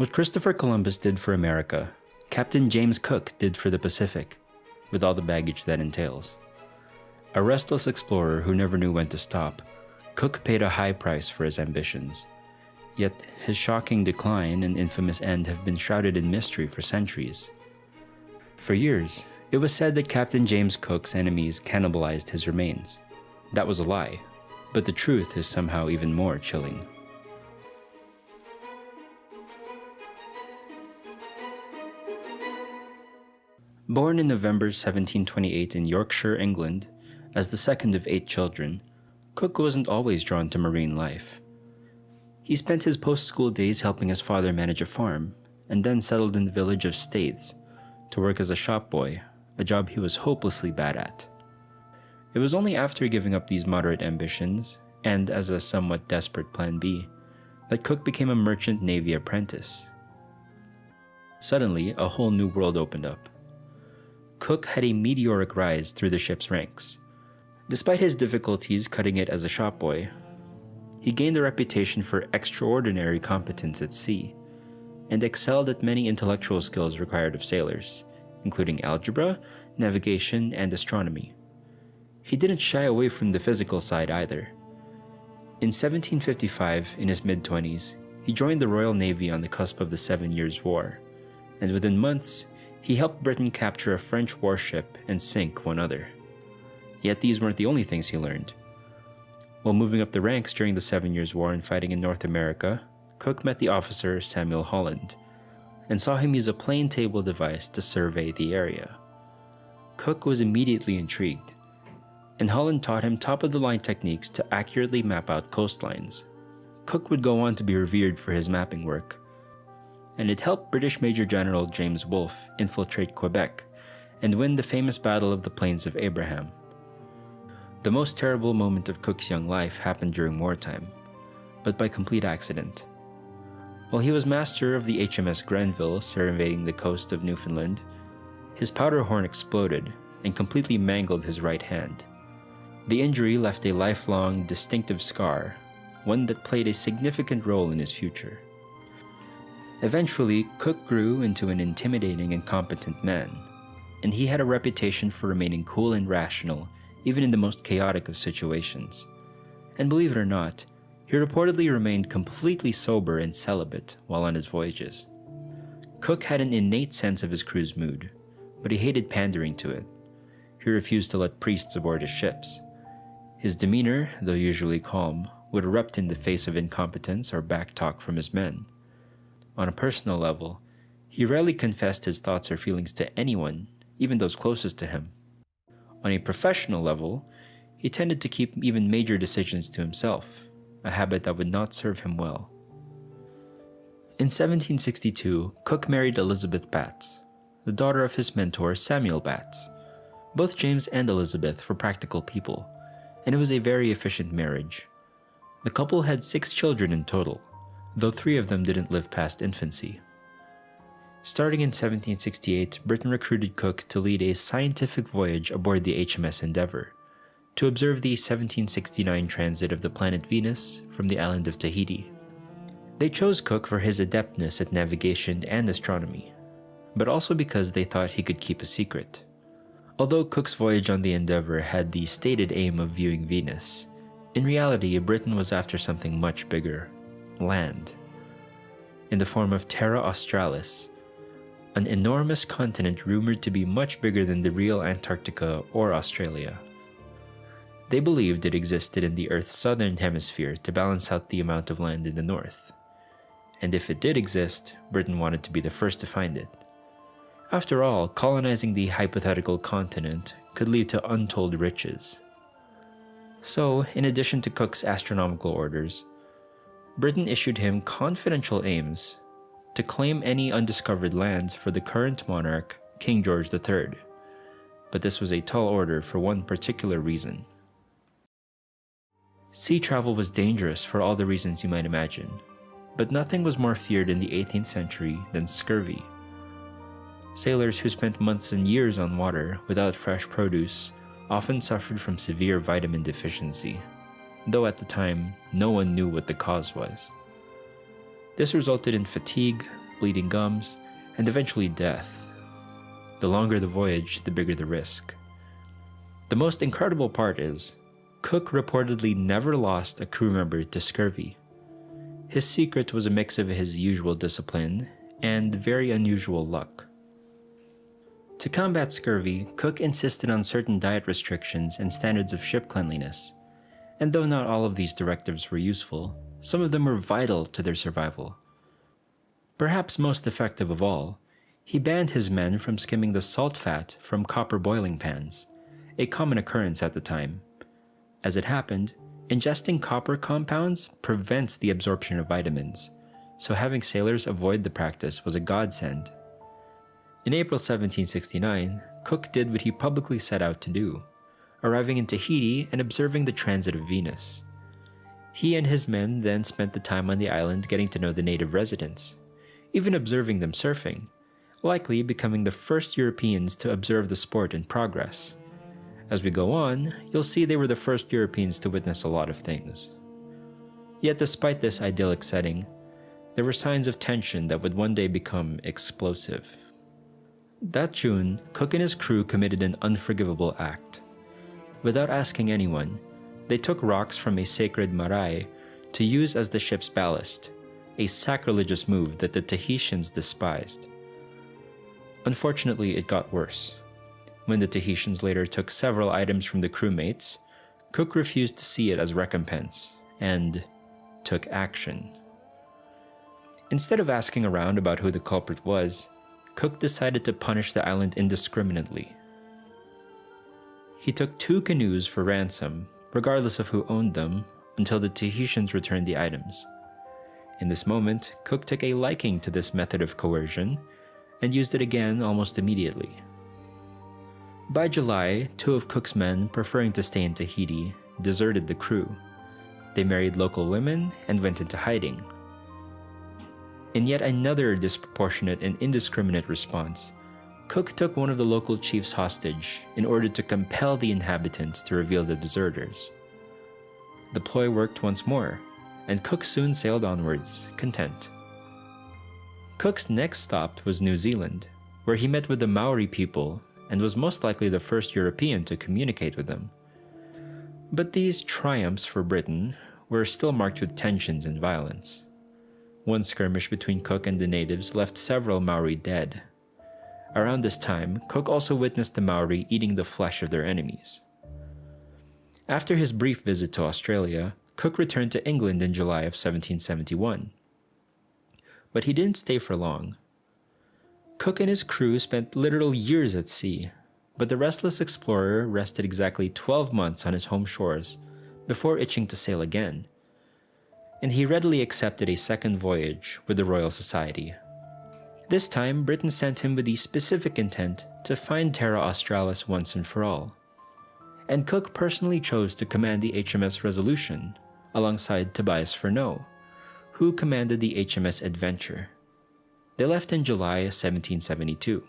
What Christopher Columbus did for America, Captain James Cook did for the Pacific, with all the baggage that entails. A restless explorer who never knew when to stop, Cook paid a high price for his ambitions. Yet his shocking decline and infamous end have been shrouded in mystery for centuries. For years, it was said that Captain James Cook's enemies cannibalized his remains. That was a lie, but the truth is somehow even more chilling. Born in November 1728 in Yorkshire, England, as the second of 8 children, Cook wasn't always drawn to marine life. He spent his post-school days helping his father manage a farm, and then settled in the village of Staithes to work as a shop boy, a job he was hopelessly bad at. It was only after giving up these moderate ambitions, and as a somewhat desperate plan B, that Cook became a merchant navy apprentice. Suddenly, a whole new world opened up. Cook had a meteoric rise through the ship's ranks. Despite his difficulties cutting it as a shop boy, he gained a reputation for extraordinary competence at sea, and excelled at many intellectual skills required of sailors, including algebra, navigation, and astronomy. He didn't shy away from the physical side either. In 1755, in his mid-20s, he joined the Royal Navy on the cusp of the 7 Years' War, and within months, he helped Britain capture a French warship and sink one other. Yet these weren't the only things he learned. While moving up the ranks during the 7 Years' War and fighting in North America, Cook met the officer Samuel Holland, and saw him use a plane table device to survey the area. Cook was immediately intrigued, and Holland taught him top-of-the-line techniques to accurately map out coastlines. Cook would go on to be revered for his mapping work, and it helped British Major General James Wolfe infiltrate Quebec and win the famous Battle of the Plains of Abraham. The most terrible moment of Cook's young life happened during wartime, but by complete accident. While he was master of the HMS Grenville surveying the coast of Newfoundland, his powder horn exploded and completely mangled his right hand. The injury left a lifelong, distinctive scar, one that played a significant role in his future. Eventually, Cook grew into an intimidating and competent man, and he had a reputation for remaining cool and rational even in the most chaotic of situations. And believe it or not, he reportedly remained completely sober and celibate while on his voyages. Cook had an innate sense of his crew's mood, but he hated pandering to it. He refused to let priests aboard his ships. His demeanor, though usually calm, would erupt in the face of incompetence or backtalk from his men. On a personal level, he rarely confessed his thoughts or feelings to anyone, even those closest to him. On a professional level, he tended to keep even major decisions to himself, a habit that would not serve him well. In 1762, Cook married Elizabeth Batts, the daughter of his mentor Samuel Batts. Both James and Elizabeth were practical people, and it was a very efficient marriage. The couple had 6 children in total, though 3 of them didn't live past infancy. Starting in 1768, Britain recruited Cook to lead a scientific voyage aboard the HMS Endeavour, to observe the 1769 transit of the planet Venus from the island of Tahiti. They chose Cook for his adeptness at navigation and astronomy, but also because they thought he could keep a secret. Although Cook's voyage on the Endeavour had the stated aim of viewing Venus, in reality Britain was after something much bigger: land. In the form of Terra Australis, an enormous continent rumored to be much bigger than the real Antarctica or Australia. They believed it existed in the Earth's southern hemisphere to balance out the amount of land in the north. And if it did exist, Britain wanted to be the first to find it. After all, colonizing the hypothetical continent could lead to untold riches. So, in addition to Cook's astronomical orders, Britain issued him confidential aims to claim any undiscovered lands for the current monarch, King George III. But this was a tall order for one particular reason. Sea travel was dangerous for all the reasons you might imagine, but nothing was more feared in the 18th century than scurvy. Sailors who spent months and years on water without fresh produce often suffered from severe vitamin deficiency, though at the time, no one knew what the cause was. This resulted in fatigue, bleeding gums, and eventually death. The longer the voyage, the bigger the risk. The most incredible part is, Cook reportedly never lost a crew member to scurvy. His secret was a mix of his usual discipline and very unusual luck. To combat scurvy, Cook insisted on certain diet restrictions and standards of ship cleanliness. And though not all of these directives were useful, some of them were vital to their survival. Perhaps most effective of all, he banned his men from skimming the salt fat from copper boiling pans, a common occurrence at the time. As it happened, ingesting copper compounds prevents the absorption of vitamins, so having sailors avoid the practice was a godsend. In April 1769, Cook did what he publicly set out to do, arriving in Tahiti and observing the transit of Venus. He and his men then spent the time on the island getting to know the native residents, even observing them surfing, likely becoming the first Europeans to observe the sport in progress. As we go on, you'll see they were the first Europeans to witness a lot of things. Yet despite this idyllic setting, there were signs of tension that would one day become explosive. That June, Cook and his crew committed an unforgivable act. Without asking anyone, they took rocks from a sacred marae to use as the ship's ballast, a sacrilegious move that the Tahitians despised. Unfortunately, it got worse. When the Tahitians later took several items from the crewmates, Cook refused to see it as recompense and took action. Instead of asking around about who the culprit was, Cook decided to punish the island indiscriminately. He took 2 canoes for ransom, regardless of who owned them, until the Tahitians returned the items. In this moment, Cook took a liking to this method of coercion and used it again almost immediately. By July, 2 of Cook's men, preferring to stay in Tahiti, deserted the crew. They married local women and went into hiding. In yet another disproportionate and indiscriminate response, Cook took one of the local chiefs hostage in order to compel the inhabitants to reveal the deserters. The ploy worked once more, and Cook soon sailed onwards, content. Cook's next stop was New Zealand, where he met with the Maori people and was most likely the first European to communicate with them. But these triumphs for Britain were still marked with tensions and violence. One skirmish between Cook and the natives left several Maori dead. Around this time, Cook also witnessed the Maori eating the flesh of their enemies. After his brief visit to Australia, Cook returned to England in July of 1771. But he didn't stay for long. Cook and his crew spent literal years at sea, but the restless explorer rested exactly 12 months on his home shores before itching to sail again, and he readily accepted a second voyage with the Royal Society. This time, Britain sent him with the specific intent to find Terra Australis once and for all, and Cook personally chose to command the HMS Resolution alongside Tobias Furneaux, who commanded the HMS Adventure. They left in July 1772,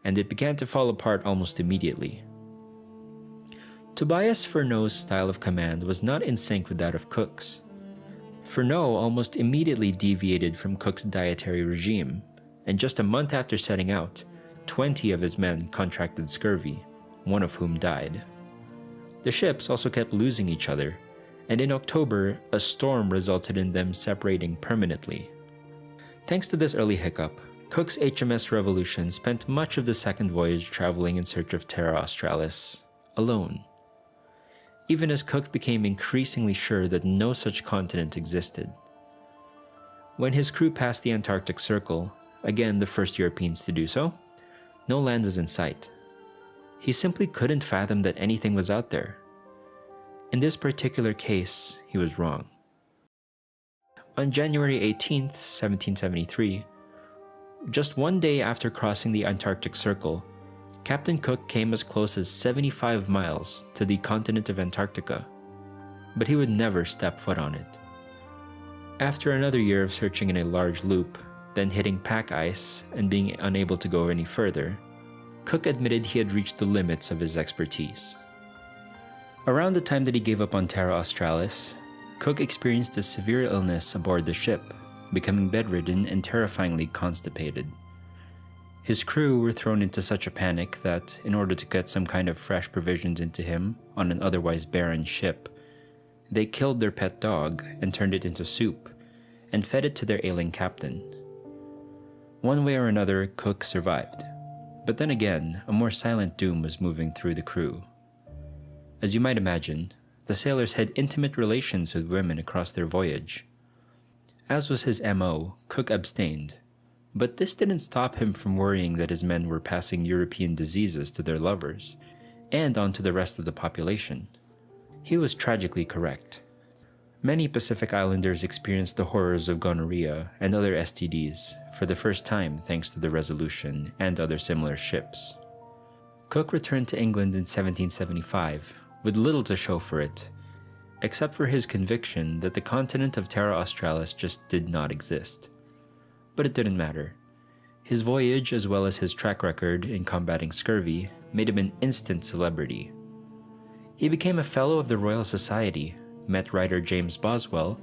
and it began to fall apart almost immediately. Tobias Furneaux's style of command was not in sync with that of Cook's. Furneaux almost immediately deviated from Cook's dietary regime, and just a month after setting out, 20 of his men contracted scurvy, one of whom died. The ships also kept losing each other, and in October, a storm resulted in them separating permanently. Thanks to this early hiccup, Cook's HMS Revolution spent much of the second voyage traveling in search of Terra Australis, alone. Even as Cook became increasingly sure that no such continent existed. When his crew passed the Antarctic Circle, again the first Europeans to do so, no land was in sight. He simply couldn't fathom that anything was out there. In this particular case, he was wrong. On January 18, 1773, just one day after crossing the Antarctic Circle, Captain Cook came as close as 75 miles to the continent of Antarctica, but he would never step foot on it. After another year of searching in a large loop, then hitting pack ice and being unable to go any further, Cook admitted he had reached the limits of his expertise. Around the time that he gave up on Terra Australis, Cook experienced a severe illness aboard the ship, becoming bedridden and terrifyingly constipated. His crew were thrown into such a panic that, in order to get some kind of fresh provisions into him on an otherwise barren ship, they killed their pet dog and turned it into soup and fed it to their ailing captain. One way or another, Cook survived. But then again, a more silent doom was moving through the crew. As you might imagine, the sailors had intimate relations with women across their voyage. As was his MO, Cook abstained, but this didn't stop him from worrying that his men were passing European diseases to their lovers, and on to the rest of the population. He was tragically correct. Many Pacific Islanders experienced the horrors of gonorrhea and other STDs for the first time thanks to the Resolution and other similar ships. Cook returned to England in 1775 with little to show for it, except for his conviction that the continent of Terra Australis just did not exist. But it didn't matter. His voyage, as well as his track record in combating scurvy, made him an instant celebrity. He became a Fellow of the Royal Society, met writer James Boswell,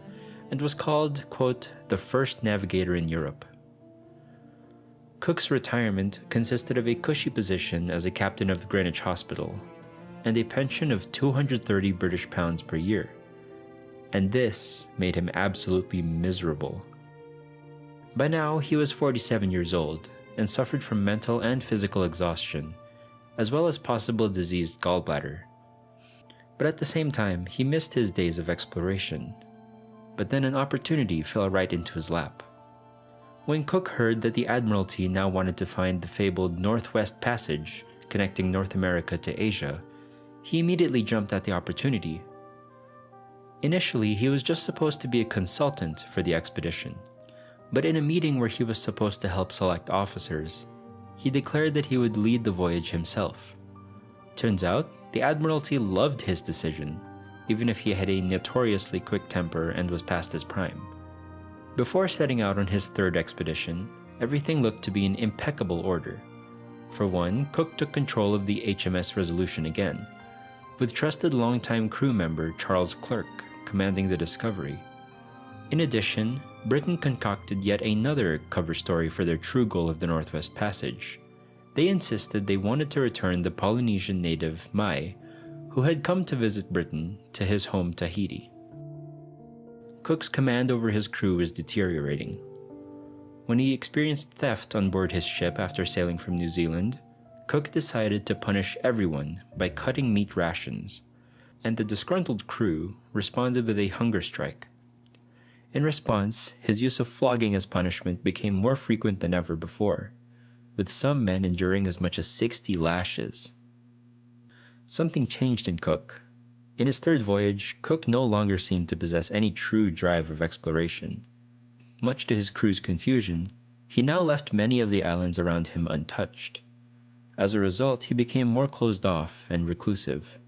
and was called, quote, the first navigator in Europe. Cook's retirement consisted of a cushy position as a captain of Greenwich Hospital and a pension of £230 per year, and this made him absolutely miserable. By now, he was 47 years old and suffered from mental and physical exhaustion, as well as possible diseased gallbladder. But at the same time, he missed his days of exploration. But then an opportunity fell right into his lap. When Cook heard that the Admiralty now wanted to find the fabled Northwest Passage connecting North America to Asia, he immediately jumped at the opportunity. Initially, he was just supposed to be a consultant for the expedition, but in a meeting where he was supposed to help select officers, he declared that he would lead the voyage himself. Turns out, the Admiralty loved his decision, even if he had a notoriously quick temper and was past his prime. Before setting out on his third expedition, everything looked to be in impeccable order. For one, Cook took control of the HMS Resolution again, with trusted longtime crew member Charles Clerk commanding the Discovery. In addition, Britain concocted yet another cover story for their true goal of the Northwest Passage. They insisted they wanted to return the Polynesian native Mai, who had come to visit Britain, to his home Tahiti. Cook's command over his crew was deteriorating. When he experienced theft on board his ship after sailing from New Zealand, Cook decided to punish everyone by cutting meat rations, and the disgruntled crew responded with a hunger strike. In response, his use of flogging as punishment became more frequent than ever before, with some men enduring as much as 60 lashes. Something changed in Cook. In his third voyage, Cook no longer seemed to possess any true drive of exploration. Much to his crew's confusion, he now left many of the islands around him untouched. As a result, he became more closed off and reclusive.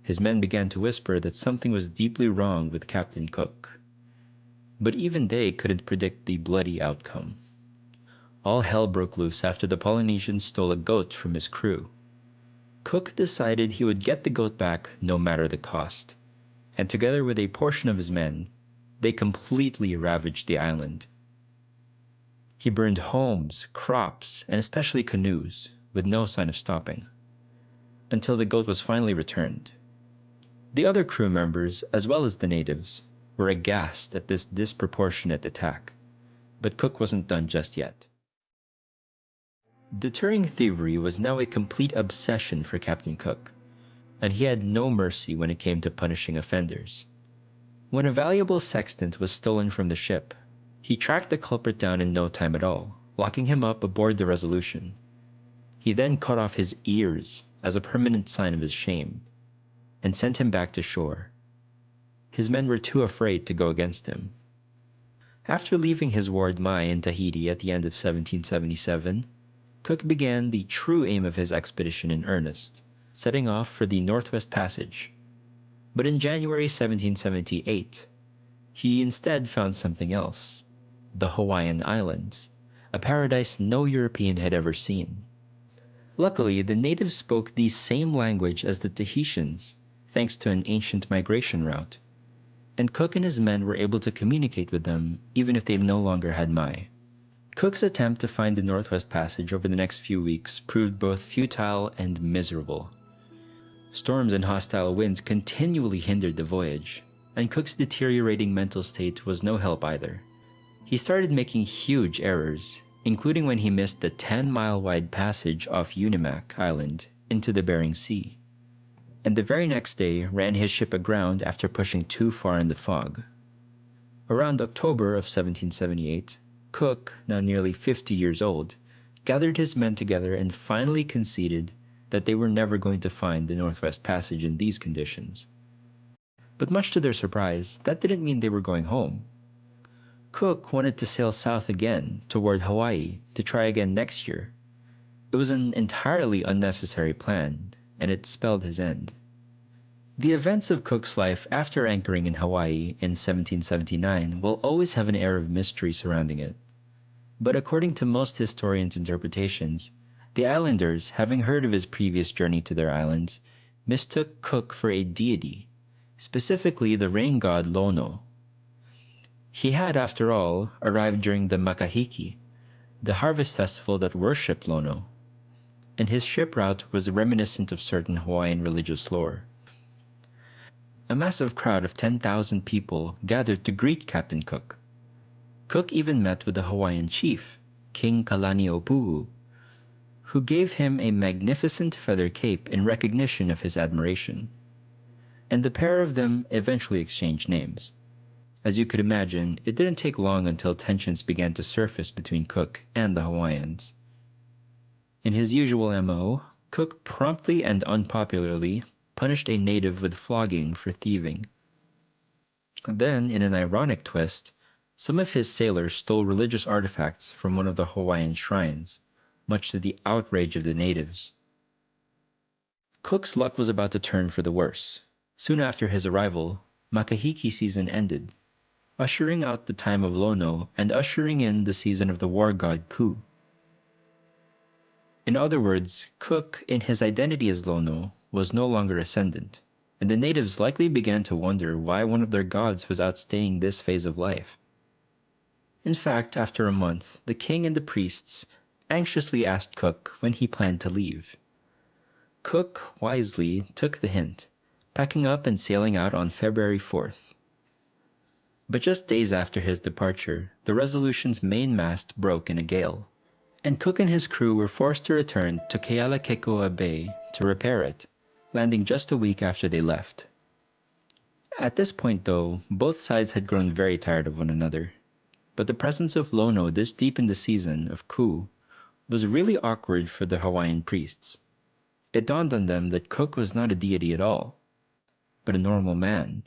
His men began to whisper that something was deeply wrong with Captain Cook. But even they couldn't predict the bloody outcome. All hell broke loose after the Polynesians stole a goat from his crew. Cook decided he would get the goat back no matter the cost, and together with a portion of his men, they completely ravaged the island. He burned homes, crops, and especially canoes, with no sign of stopping, until the goat was finally returned. The other crew members, as well as the natives, were aghast at this disproportionate attack, but Cook wasn't done just yet. Deterring thievery was now a complete obsession for Captain Cook, and he had no mercy when it came to punishing offenders. When a valuable sextant was stolen from the ship, he tracked the culprit down in no time at all, locking him up aboard the Resolution. He then cut off his ears as a permanent sign of his shame, and sent him back to shore. His men were too afraid to go against him. After leaving his ward Mai in Tahiti at the end of 1777, Cook began the true aim of his expedition in earnest, setting off for the Northwest Passage. But in January 1778, he instead found something else: the Hawaiian Islands, a paradise no European had ever seen. Luckily, the natives spoke the same language as the Tahitians, thanks to an ancient migration route. and Cook and his men were able to communicate with them even if they no longer had Mai. Cook's attempt to find the Northwest Passage over the next few weeks proved both futile and miserable. Storms and hostile winds continually hindered the voyage, and Cook's deteriorating mental state was no help either. He started making huge errors, including when he missed the 10-mile-wide passage off Unimak Island into the Bering Sea, and the very next day ran his ship aground after pushing too far in the fog. Around October of 1778, Cook, now nearly 50 years old, gathered his men together and finally conceded that they were never going to find the Northwest Passage in these conditions. But much to their surprise, that didn't mean they were going home. Cook wanted to sail south again toward Hawaii to try again next year. It was an entirely unnecessary plan, and it spelled his end. The events of Cook's life after anchoring in Hawaii in 1779 will always have an air of mystery surrounding it. But according to most historians' interpretations, the islanders, having heard of his previous journey to their islands, mistook Cook for a deity, specifically the rain god Lono. He had, after all, arrived during the Makahiki, the harvest festival that worshipped Lono, and his ship route was reminiscent of certain Hawaiian religious lore. A massive crowd of 10,000 people gathered to greet Captain Cook. Cook even met with the Hawaiian chief, King Kalaniʻopuʻu, who gave him a magnificent feather cape in recognition of his admiration, and the pair of them eventually exchanged names. As you could imagine, it didn't take long until tensions began to surface between Cook and the Hawaiians. In his usual MO, Cook promptly and unpopularly punished a native with flogging for thieving. Then, in an ironic twist, some of his sailors stole religious artifacts from one of the Hawaiian shrines, much to the outrage of the natives. Cook's luck was about to turn for the worse. Soon after his arrival, Makahiki season ended, ushering out the time of Lono and ushering in the season of the war god Ku. In other words, Cook, in his identity as Lono, was no longer ascendant, and the natives likely began to wonder why one of their gods was outstaying this phase of life. In fact, after a month, the king and the priests anxiously asked Cook when he planned to leave. Cook wisely took the hint, packing up and sailing out on February 4th. But just days after his departure, the Resolution's mainmast broke in a gale, and Cook and his crew were forced to return to Kealakekua Bay to repair it, landing just a week after they left. At this point, though, both sides had grown very tired of one another, but the presence of Lono this deep in the season of Ku was really awkward for the Hawaiian priests. It dawned on them that Cook was not a deity at all, but a normal man.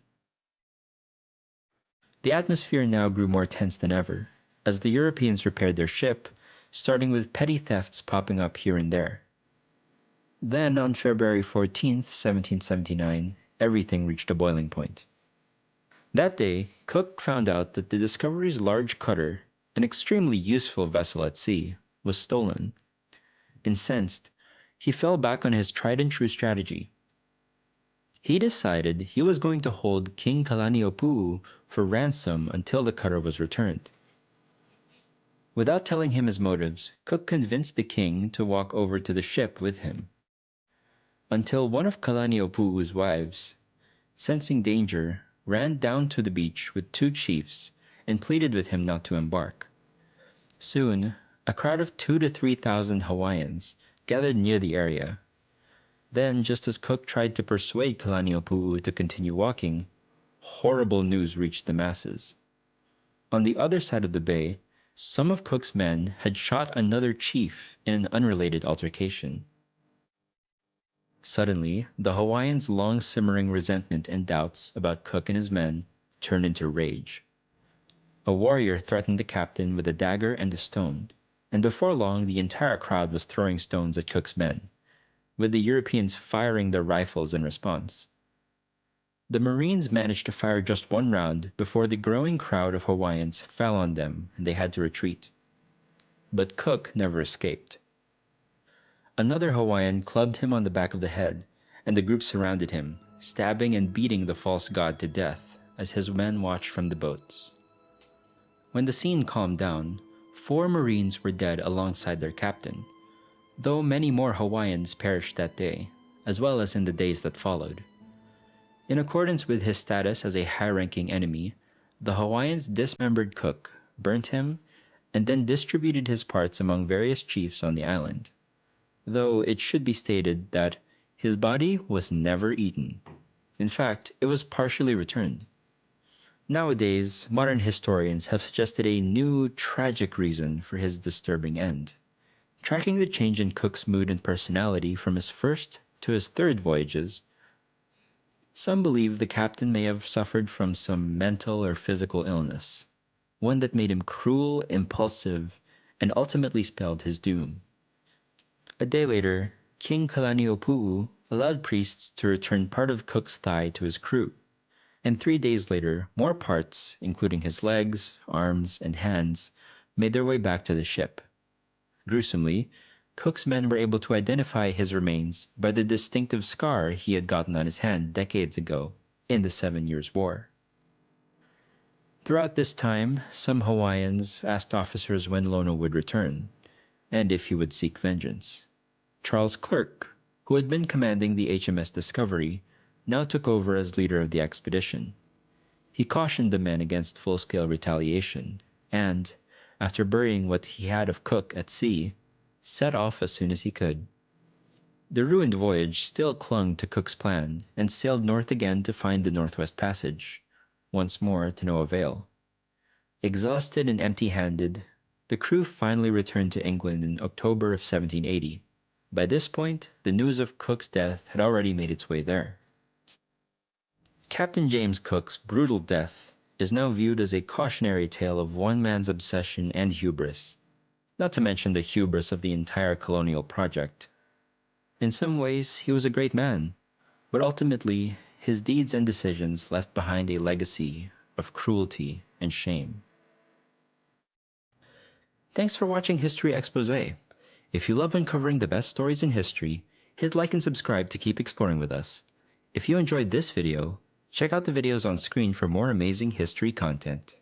The atmosphere now grew more tense than ever, as the Europeans repaired their ship, starting with petty thefts popping up here and there. Then, on February 14th, 1779, everything reached a boiling point. That day, Cook found out that the Discovery's large cutter, an extremely useful vessel at sea, was stolen. Incensed, he fell back on his tried-and-true strategy. He decided he was going to hold King Kalaniʻopuʻu for ransom until the cutter was returned. Without telling him his motives, Cook convinced the king to walk over to the ship with him, until one of Kalaniʻopuʻu's wives, sensing danger, ran down to the beach with two chiefs and pleaded with him not to embark. Soon, a crowd of 2,000 to 3,000 Hawaiians gathered near the area. Then, just as Cook tried to persuade Kalaniʻopuʻu to continue walking, horrible news reached the masses. On the other side of the bay, some of Cook's men had shot another chief in an unrelated altercation. Suddenly, the Hawaiians' long-simmering resentment and doubts about Cook and his men turned into rage. A warrior threatened the captain with a dagger and a stone, and before long the entire crowd was throwing stones at Cook's men, with the Europeans firing their rifles in response. The Marines managed to fire just one round before the growing crowd of Hawaiians fell on them and they had to retreat. But Cook never escaped. Another Hawaiian clubbed him on the back of the head, and the group surrounded him, stabbing and beating the false god to death, as his men watched from the boats. When the scene calmed down, 4 Marines were dead alongside their captain, though many more Hawaiians perished that day, as well as in the days that followed. In accordance with his status as a high-ranking enemy, the Hawaiians dismembered Cook, burnt him, and then distributed his parts among various chiefs on the island, though it should be stated that his body was never eaten. In fact, it was partially returned. Nowadays, modern historians have suggested a new, tragic reason for his disturbing end. Tracking the change in Cook's mood and personality from his first to his third voyages, some believe the captain may have suffered from some mental or physical illness, one that made him cruel, impulsive, and ultimately spelled his doom. A day later, King Kalaniʻopuʻu allowed priests to return part of Cook's thigh to his crew, and 3 days later, more parts, including his legs, arms, and hands, made their way back to the ship. Gruesomely, Cook's men were able to identify his remains by the distinctive scar he had gotten on his hand decades ago in the 7 Years' War. Throughout this time, some Hawaiians asked officers when Lono would return, and if he would seek vengeance. Charles Clerke, who had been commanding the HMS Discovery, now took over as leader of the expedition. He cautioned the men against full-scale retaliation, and, after burying what he had of Cook at sea, set off as soon as he could. The ruined voyage still clung to Cook's plan and sailed north again to find the Northwest Passage, once more to no avail. Exhausted and empty-handed, the crew finally returned to England in October of 1780. By this point, the news of Cook's death had already made its way there. Captain James Cook's brutal death is now viewed as a cautionary tale of one man's obsession and hubris, not to mention the hubris of the entire colonial project. In some ways, he was a great man, but ultimately, his deeds and decisions left behind a legacy of cruelty and shame. Thanks for watching History Exposé. If you love uncovering the best stories in history, hit like and subscribe to keep exploring with us. If you enjoyed this video, check out the videos on screen for more amazing history content.